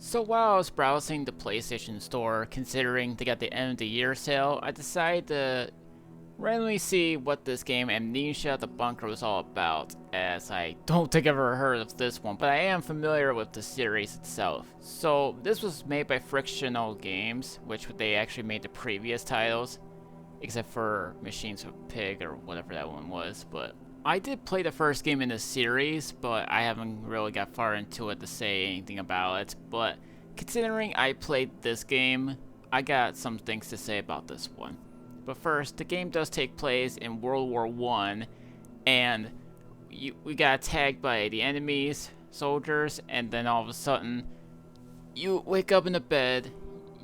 So while I was browsing the PlayStation Store, considering they got the end of the year sale, I decided to randomly see what this game Amnesia the Bunker was all about, as I don't think I've ever heard of this one, but I am familiar with the series itself. So this was made by Frictional Games, which they actually made the previous titles, except for Machines of Pig or whatever that one was, but I did play the first game in the series, but I haven't really got far into it to say anything about it. But considering I played this game, I got some things to say about this one. But first, the game does take place in World War I, and we got attacked by the enemies, soldiers, and then all of a sudden, you wake up in the bed,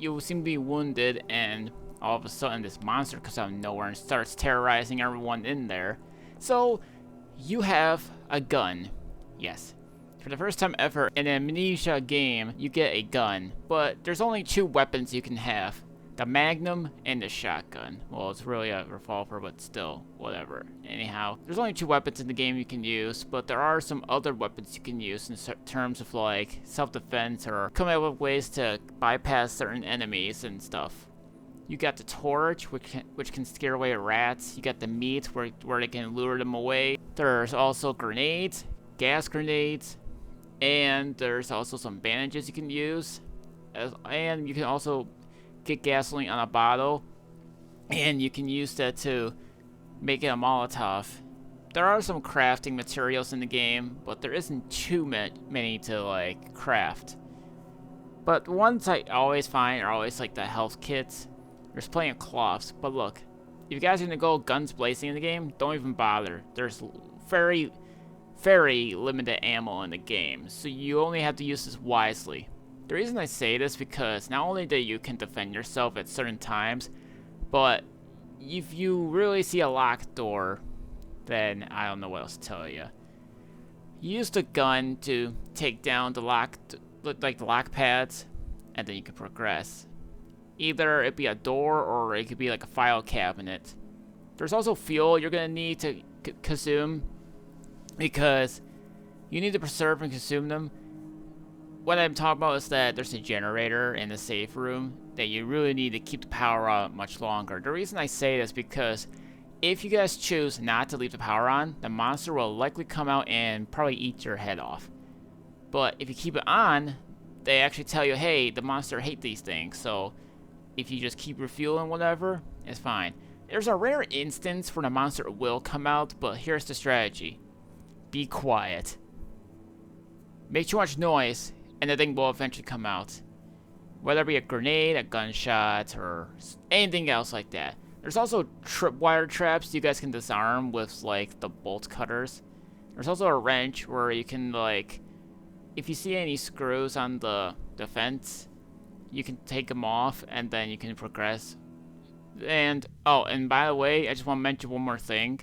you seem to be wounded, and all of a sudden this monster comes out of nowhere and starts terrorizing everyone in there. So, you have a gun. Yes. For the first time ever in an Amnesia game, you get a gun. But there's only two weapons you can have. The Magnum and the shotgun. Well, it's really a revolver, but still, whatever. Anyhow, there's only two weapons in the game you can use, but there are some other weapons you can use in terms of like self-defense or coming up with ways to bypass certain enemies and stuff. You got the torch, which can scare away rats. You got the meat, where they can lure them away. There's also grenades, gas grenades, and there's also some bandages you can use. And you can also get gasoline on a bottle, and you can use that to make it a Molotov. There are some crafting materials in the game, but there isn't too many to like craft. But the ones I always find are always like the health kits. There's plenty of cloths, but look, if you guys are gonna go guns blazing in the game, don't even bother. There's very, very limited ammo in the game, so you only have to use this wisely. The reason I say this because not only that you can defend yourself at certain times, but if you really see a locked door, then I don't know what else to tell you. Use the gun to take down the lock pads, and then you can progress. Either it be a door or it could be like a file cabinet. There's also fuel you're gonna need to consume because you need to preserve and consume them. What I'm talking about is that there's a generator in the safe room that you really need to keep the power on much longer. The reason I say this is because if you guys choose not to leave the power on, the monster will likely come out and probably eat your head off. But if you keep it on, they actually tell you, hey, the monster hates these things, so if you just keep refueling whatever, it's fine. There's a rare instance where the monster will come out, but here's the strategy. Be quiet. Make too much noise, and the thing will eventually come out. Whether it be a grenade, a gunshot, or anything else like that. There's also tripwire traps you guys can disarm with like the bolt cutters. There's also a wrench where you can like, if you see any screws on the fence, you can take them off and then you can progress. And oh, and by the way, I just want to mention one more thing.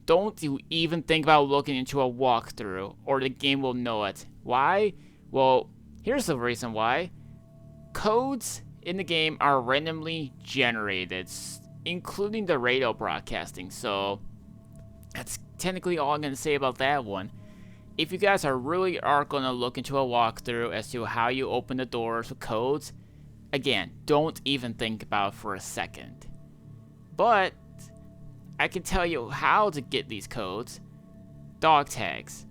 Don't you even think about looking into a walkthrough, or the game will know it. Why? Well, here's the reason why. Codes in the game are randomly generated, including the radio broadcasting, so that's technically all I'm going to say about that one. If you guys are really going to look into a walkthrough as to how you open the doors with codes, again, don't even think about it for a second. But I can tell you how to get these codes. Dog tags.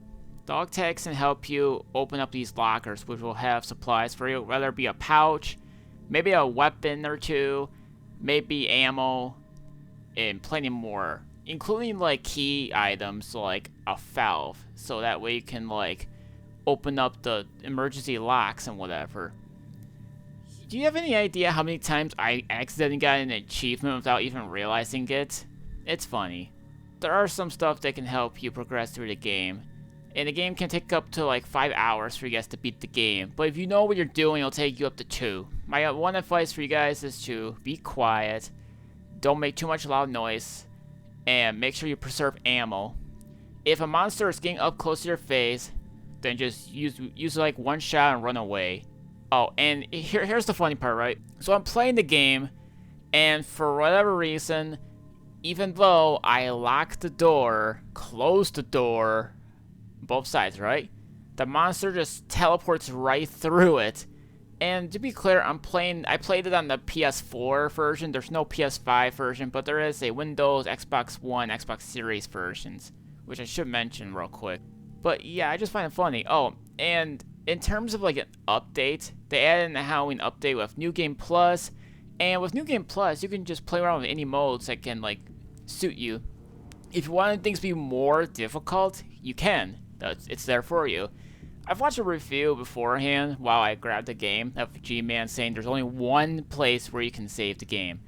Dog tags can help you open up these lockers, which will have supplies for you, whether it be a pouch, maybe a weapon or two, maybe ammo, and plenty more. Including like key items like a valve, so that way you can like open up the emergency locks and whatever. Do you have any idea how many times I accidentally got an achievement without even realizing it? It's funny. There are some stuff that can help you progress through the game, and the game can take up to like 5 hours for you guys to beat the game, but if you know what you're doing, it'll take you up to 2. My one advice for you guys is to be quiet, don't make too much loud noise, and make sure you preserve ammo. If a monster is getting up close to your face, then just use like one shot and run away. Oh, and here's the funny part, right? So I'm playing the game, and for whatever reason, even though I locked the door, closed the door, both sides, right? The monster just teleports right through it And to be clear, I played it on the PS4 version. There's no PS5 version, but there is a Windows, Xbox One, Xbox Series versions, which I should mention real quick. But yeah, I just find it funny. Oh, and in terms of like an update, they added in the Halloween update with New Game Plus, and with New Game Plus, you can just play around with any modes that can like suit you. If you want things to be more difficult, you can. It's there for you. I've watched a review beforehand while I grabbed the game of G-Man saying there's only one place where you can save the game.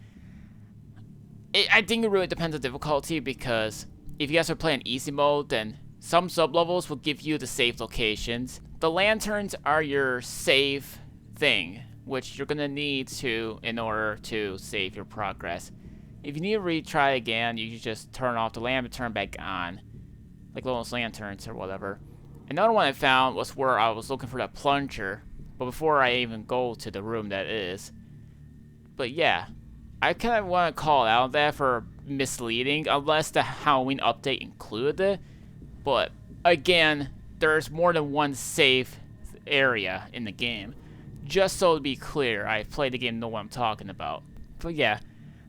I think it really depends on difficulty, because if you guys are playing easy mode, then some sub-levels will give you the save locations. The lanterns are your save thing, which you're going to need to in order to save your progress. If you need to retry again, you just turn off the lamp and turn back on, like those lanterns or whatever. Another one I found was where I was looking for that plunger, but before I even go to the room that is. But yeah, I kind of want to call out that for misleading, unless the Halloween update included it. But again, there's more than one safe area in the game. Just so to be clear, I've played the game, know what I'm talking about. But yeah,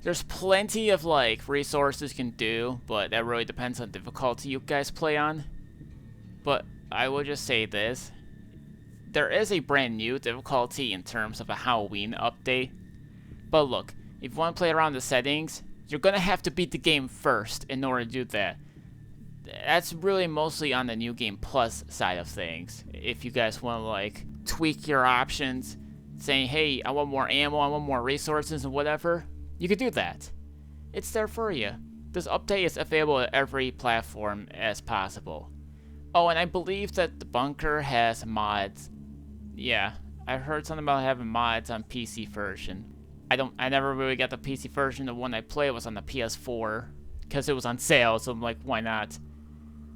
there's plenty of like resources you can do, but that really depends on difficulty you guys play on. But I will just say this. There is a brand new difficulty in terms of a Halloween update. But look, if you want to play around the settings, you're going to have to beat the game first in order to do that. That's really mostly on the New Game Plus side of things. If you guys want to like tweak your options, saying, hey, I want more ammo, I want more resources and whatever, you could do that. It's there for you. This update is available at every platform as possible. Oh, and I believe that the bunker has mods. Yeah, I heard something about having mods on PC version. I never really got the PC version. The one I played was on the PS4 because it was on sale, so I'm like, why not?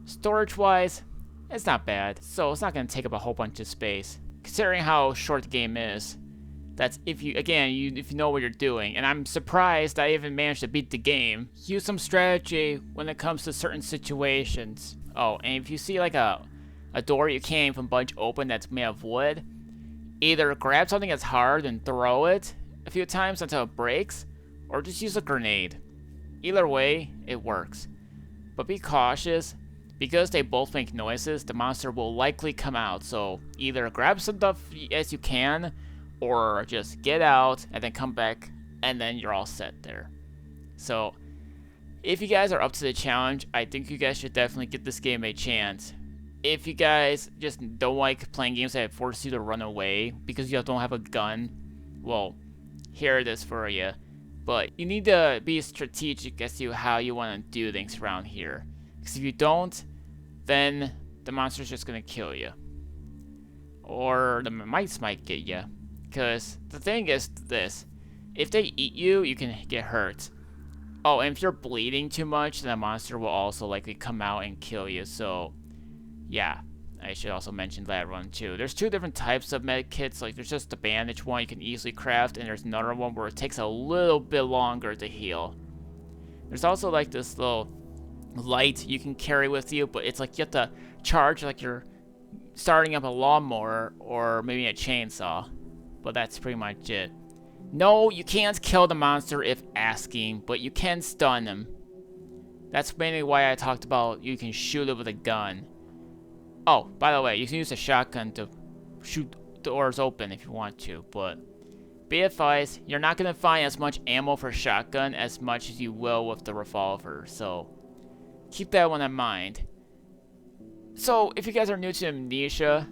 Storage-wise, it's not bad. So it's not going to take up a whole bunch of space. Considering how short the game is, that's if you know what you're doing. And I'm surprised I even managed to beat the game. Use some strategy when it comes to certain situations. Oh, and if you see like a door you can't even budge open that's made of wood, either grab something that's hard and throw it a few times until it breaks, or just use a grenade. Either way, it works. But be cautious, because they both make noises, the monster will likely come out, so either grab some stuff as you can, or just get out and then come back, and then you're all set there. So if you guys are up to the challenge, I think you guys should definitely give this game a chance. If you guys just don't like playing games that force you to run away because you don't have a gun, well, here it is for you. But you need to be strategic as to how you want to do things around here. Because if you don't, then the monster's just going to kill you. Or the mice might get you. Because the thing is this. If they eat you, you can get hurt. Oh, and if you're bleeding too much, then the monster will also likely come out and kill you. So, yeah, I should also mention that one too. There's two different types of med kits. Like, there's just the bandage one you can easily craft, and there's another one where it takes a little bit longer to heal. There's also like this little light you can carry with you, but it's like you have to charge like you're starting up a lawnmower or maybe a chainsaw. But that's pretty much it. No, you can't kill the monster if asking, but you can stun him. That's mainly why I talked about you can shoot it with a gun. Oh, by the way, you can use a shotgun to shoot doors open if you want to, but be advised, you're not going to find as much ammo for shotgun as much as you will with the revolver, so keep that one in mind. So, if you guys are new to Amnesia,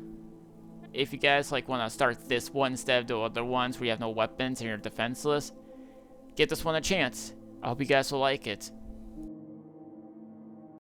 if you guys like want to start this one instead of the other ones where you have no weapons and you're defenseless, give this one a chance. I hope you guys will like it.